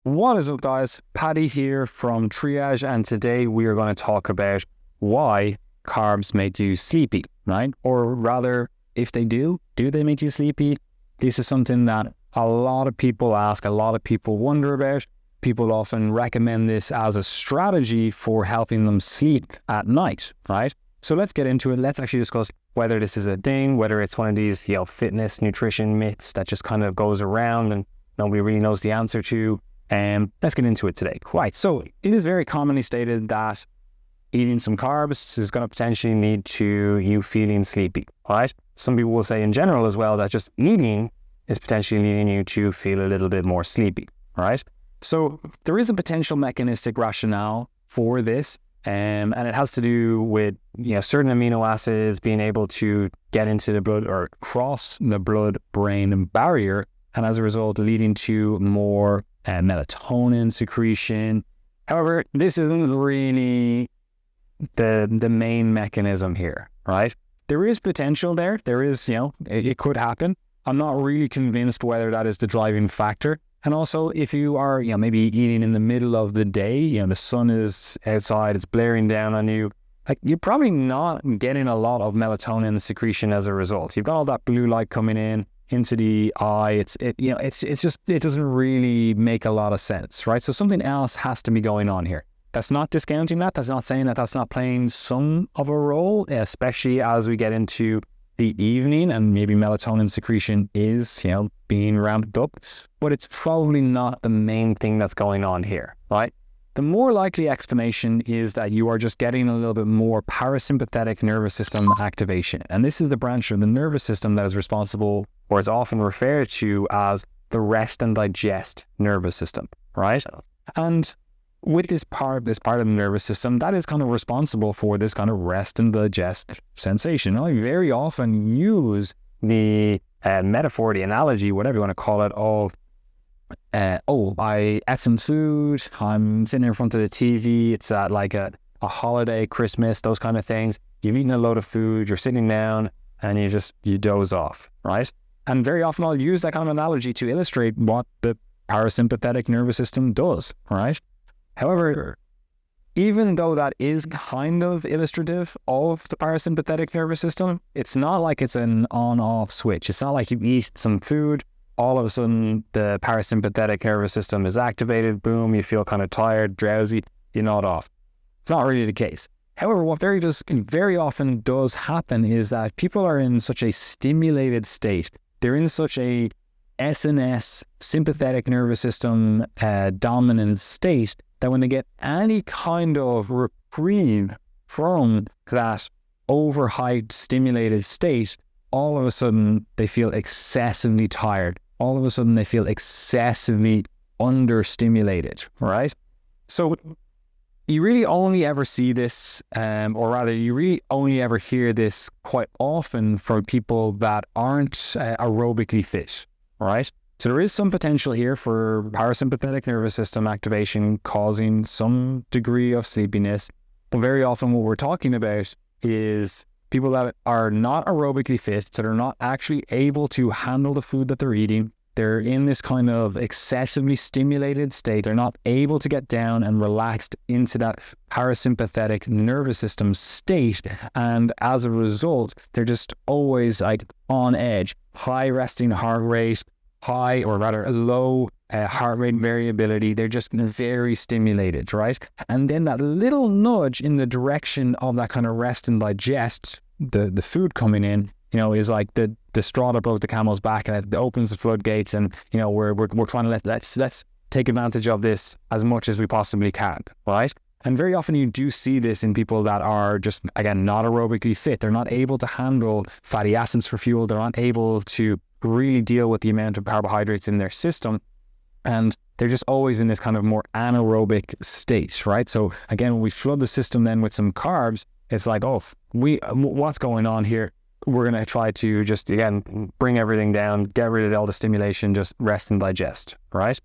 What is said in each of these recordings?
What is up, guys? Paddy here from Triage, and today we are going to talk about why carbs make you sleepy, right? Or rather, if they do they make you sleepy? This is something that a lot of people ask, a lot of people wonder about. People often recommend this as a strategy for helping them sleep at night, right? So let's get into it. Let's actually discuss whether this is a thing, whether it's one of these, fitness, nutrition myths that just kind of goes around and nobody really knows the answer to. Let's get into it today. Right. So it is very commonly stated that eating some carbs is going to potentially lead to you feeling sleepy, right? Some people will say in general as well that just eating is potentially leading you to feel a little bit more sleepy, right? So there is a potential mechanistic rationale for this, and it has to do with certain amino acids being able to get into the blood or cross the blood-brain barrier, and as a result leading to more melatonin secretion. However, this isn't really the main mechanism here, right? There is potential there. There is, it could happen. I'm not really convinced whether that is the driving factor. And also, if you are, maybe eating in the middle of the day, the sun is outside, it's blaring down on you, you're probably not getting a lot of melatonin secretion as a result. You've got all that blue light coming in into the eye. It doesn't really make a lot of sense, right? So something else has to be going on here. That's not discounting that. That's not saying that that's not playing some of a role, especially as we get into the evening and maybe melatonin secretion is, being ramped up, but it's probably not the main thing that's going on here, right? The more likely explanation is that you are just getting a little bit more parasympathetic nervous system activation. And this is the branch of the nervous system that is responsible, or is often referred to as the rest and digest nervous system, right? And with this part of the nervous system, that is kind of responsible for this kind of rest and digest sensation. I very often use the metaphor, the analogy, whatever you want to call it, of I ate some food, I'm sitting in front of the TV, it's at like a holiday, Christmas, those kind of things. You've eaten a load of food, you're sitting down, and you doze off, right? And very often I'll use that kind of analogy to illustrate what the parasympathetic nervous system does, right? However, even though that is kind of illustrative of the parasympathetic nervous system, it's not like it's an on-off switch. It's not like you eat some food, all of a sudden the parasympathetic nervous system is activated, boom, you feel kind of tired, drowsy, you nod off. It's not really the case. However, what very often does happen is that people are in such a stimulated state. They're in such a SNS, sympathetic nervous system dominant state, that when they get any kind of reprieve from that overhyped, stimulated state, all of a sudden they feel excessively tired. All of a sudden they feel excessively understimulated, right? So you really only ever see this, or rather you really only ever hear this quite often for people that aren't aerobically fit, right? So there is some potential here for parasympathetic nervous system activation causing some degree of sleepiness. But very often what we're talking about is people that are not aerobically fit, so they're not actually able to handle the food that they're eating. They're in this kind of excessively stimulated state. They're not able to get down and relaxed into that parasympathetic nervous system state. And as a result, they're just always like on edge, high resting heart rate, high or rather low heart rate variability. They're just very stimulated, right? And then that little nudge in the direction of that kind of rest and digest, the food coming in, is like the straw that broke the camel's back, and it opens the floodgates, and we're trying to let's take advantage of this as much as we possibly can, right? And very often you do see this in people that are just, again, not aerobically fit. They're not able to handle fatty acids for fuel. They're not able to really deal with the amount of carbohydrates in their system, and they're just always in this kind of more anaerobic state, right? So again, when we flood the system then with some carbs, it's like, what's going on here? We're going to try to just, again, bring everything down, get rid of all the stimulation, just rest and digest, right?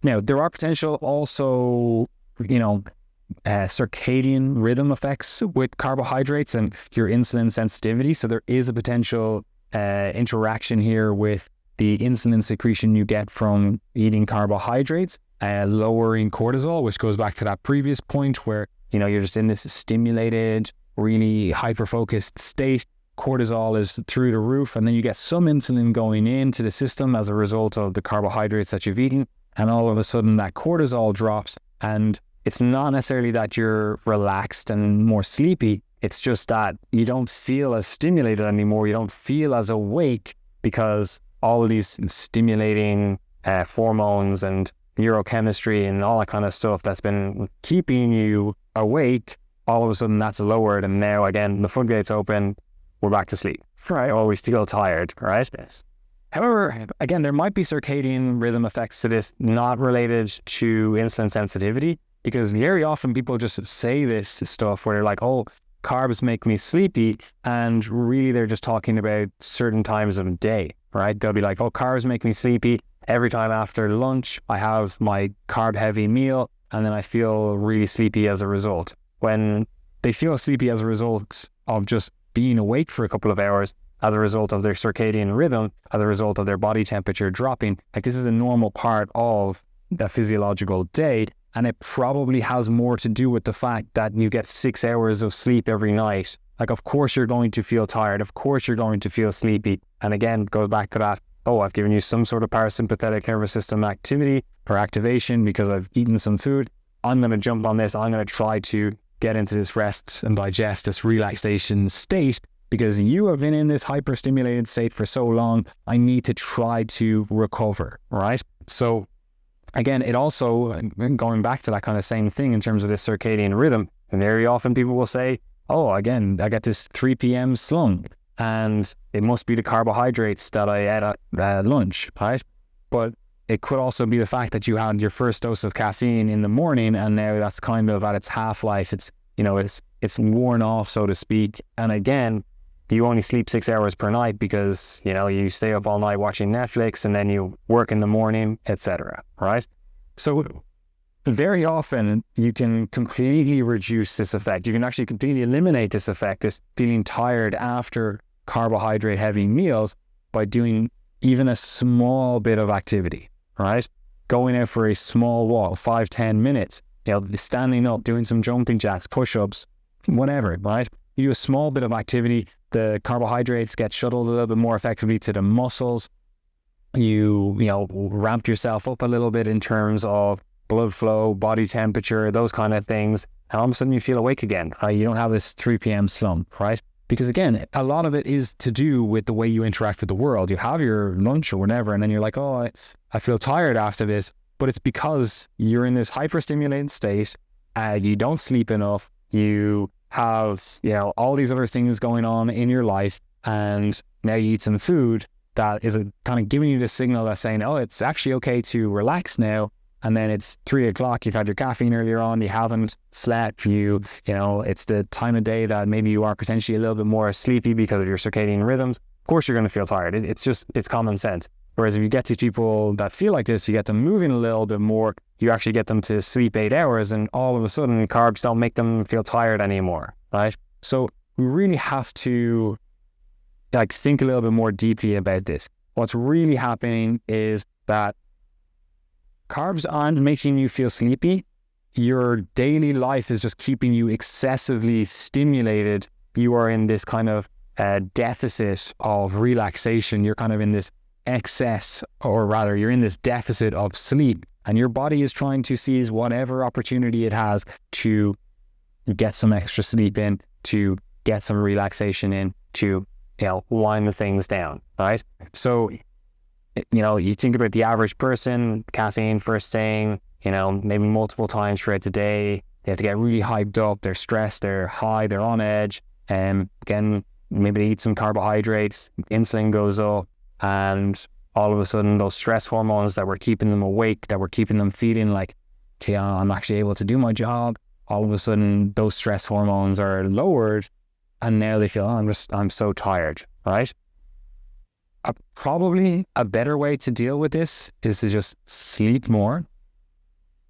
Now, there are potential also, circadian rhythm effects with carbohydrates and your insulin sensitivity. So there is a potential interaction here with the insulin secretion you get from eating carbohydrates lowering cortisol, which goes back to that previous point where, you're just in this stimulated, really hyper-focused state. Cortisol is through the roof, and then you get some insulin going into the system as a result of the carbohydrates that you've eaten, and all of a sudden that cortisol drops, and it's not necessarily that you're relaxed and more sleepy, it's just that you don't feel as stimulated anymore, you don't feel as awake, because all of these stimulating hormones and neurochemistry and all that kind of stuff that's been keeping you awake, all of a sudden that's lowered, and now again the floodgates open, we're back to sleep, right? Or we feel tired, right? Yes. However, again, there might be circadian rhythm effects to this not related to insulin sensitivity, because very often people just say this stuff where they're like, oh, carbs make me sleepy, and really they're just talking about certain times of the day, right? They'll be like, oh, carbs make me sleepy. Every time after lunch, I have my carb-heavy meal, and then I feel really sleepy as a result. When they feel sleepy as a result of just being awake for a couple of hours, as a result of their circadian rhythm, as a result of their body temperature dropping, like this is a normal part of the physiological day, and it probably has more to do with the fact that you get 6 hours of sleep every night. Like, of course you're going to feel tired, of course you're going to feel sleepy, and again, goes back to that, oh, I've given you some sort of parasympathetic nervous system activity or activation because I've eaten some food, I'm going to jump on this, I'm going to try to get into this rest and digest, this relaxation state, because you have been in this hyper-stimulated state for so long, I need to try to recover, right? So again, it also, going back to that kind of same thing in terms of this circadian rhythm, and very often people will say, oh, again, I get this 3 p.m. slump, and it must be the carbohydrates that I ate at lunch, right? But it could also be the fact that you had your first dose of caffeine in the morning, and now that's kind of at its half-life. It's worn off, so to speak. And again, you only sleep 6 hours per night because, you stay up all night watching Netflix, and then you work in the morning, etc. Right? So very often you can completely reduce this effect. You can actually completely eliminate this effect, this feeling tired after carbohydrate-heavy meals, by doing even a small bit of activity. Right? Going out for a small walk, 5-10 minutes, standing up, doing some jumping jacks, push-ups, whatever, right? You do a small bit of activity, the carbohydrates get shuttled a little bit more effectively to the muscles. You ramp yourself up a little bit in terms of blood flow, body temperature, those kind of things, and all of a sudden you feel awake again, right? You don't have this 3 p.m. slump, right? Because again, a lot of it is to do with the way you interact with the world. You have your lunch or whatever, and then you're like, oh, I feel tired after this. But it's because you're in this hyper-stimulated state, you don't sleep enough, you have, all these other things going on in your life, and now you eat some food that is kind of giving you the signal that's saying, oh, it's actually okay to relax now. And then it's 3 o'clock, you've had your caffeine earlier on, you haven't slept, it's the time of day that maybe you are potentially a little bit more sleepy because of your circadian rhythms. Of course you're going to feel tired. It's common sense. Whereas if you get these people that feel like this, you get them moving a little bit more, you actually get them to sleep 8 hours, and all of a sudden carbs don't make them feel tired anymore, right? So we really have to think a little bit more deeply about this. What's really happening is that carbs aren't making you feel sleepy. Your daily life is just keeping you excessively stimulated. You are in this kind of deficit of relaxation. You're kind of in this excess, or rather you're in this deficit of sleep, and your body is trying to seize whatever opportunity it has to get some extra sleep in, to get some relaxation in, to wind the things down, right? So you think about the average person, caffeine first thing, maybe multiple times throughout the day. They have to get really hyped up. They're stressed, they're high, they're on edge. Again, maybe they eat some carbohydrates, insulin goes up, and all of a sudden those stress hormones that were keeping them awake, that were keeping them feeling like, okay, I'm actually able to do my job, all of a sudden those stress hormones are lowered, and now they feel, I'm so tired, right? Probably a better way to deal with this is to just sleep more,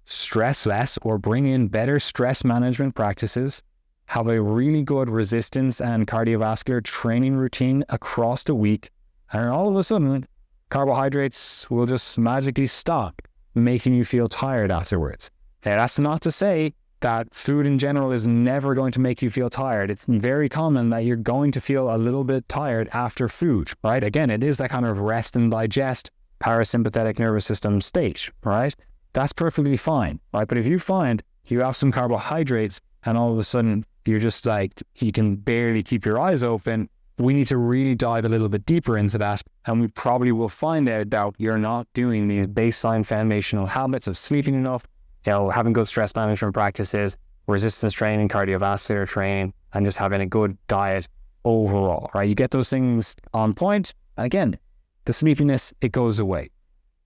stress less, or bring in better stress management practices, have a really good resistance and cardiovascular training routine across the week, and all of a sudden carbohydrates will just magically stop. making you feel tired afterwards. Now, that's not to say that food in general is never going to make you feel tired. It's very common that you're going to feel a little bit tired after food, right? Again, it is that kind of rest and digest parasympathetic nervous system state, right? That's perfectly fine, right? But if you find you have some carbohydrates and all of a sudden you're just like, you can barely keep your eyes open, we need to really dive a little bit deeper into that. And we probably will find out that you're not doing these baseline foundational habits of sleeping enough, having good stress management practices, resistance training, cardiovascular training, and just having a good diet overall, right? You get those things on point, and again, the sleepiness, it goes away.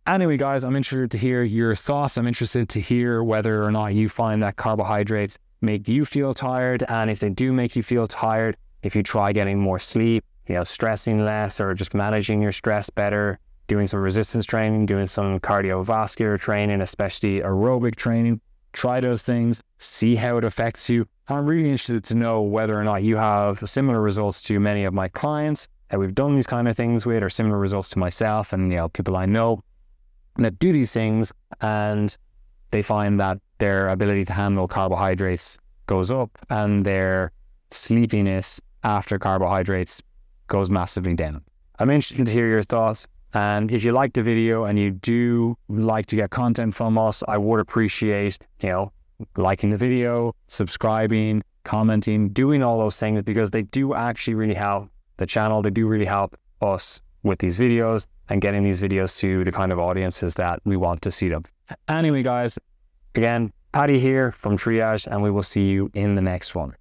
Anyway, guys, I'm interested to hear your thoughts. I'm interested to hear whether or not you find that carbohydrates make you feel tired, and if they do make you feel tired, if you try getting more sleep, stressing less, or just managing your stress better, doing some resistance training, doing some cardiovascular training, especially aerobic training. Try those things, see how it affects you. I'm really interested to know whether or not you have similar results to many of my clients that we've done these kind of things with, or similar results to myself and people I know that do these things, and they find that their ability to handle carbohydrates goes up and their sleepiness after carbohydrates goes massively down. I'm interested to hear your thoughts. And if you like the video and you do like to get content from us, I would appreciate, liking the video, subscribing, commenting, doing all those things, because they do actually really help the channel. They do really help us with these videos and getting these videos to the kind of audiences that we want to see them. Anyway, guys, again, Paddy here from Triage, and we will see you in the next one.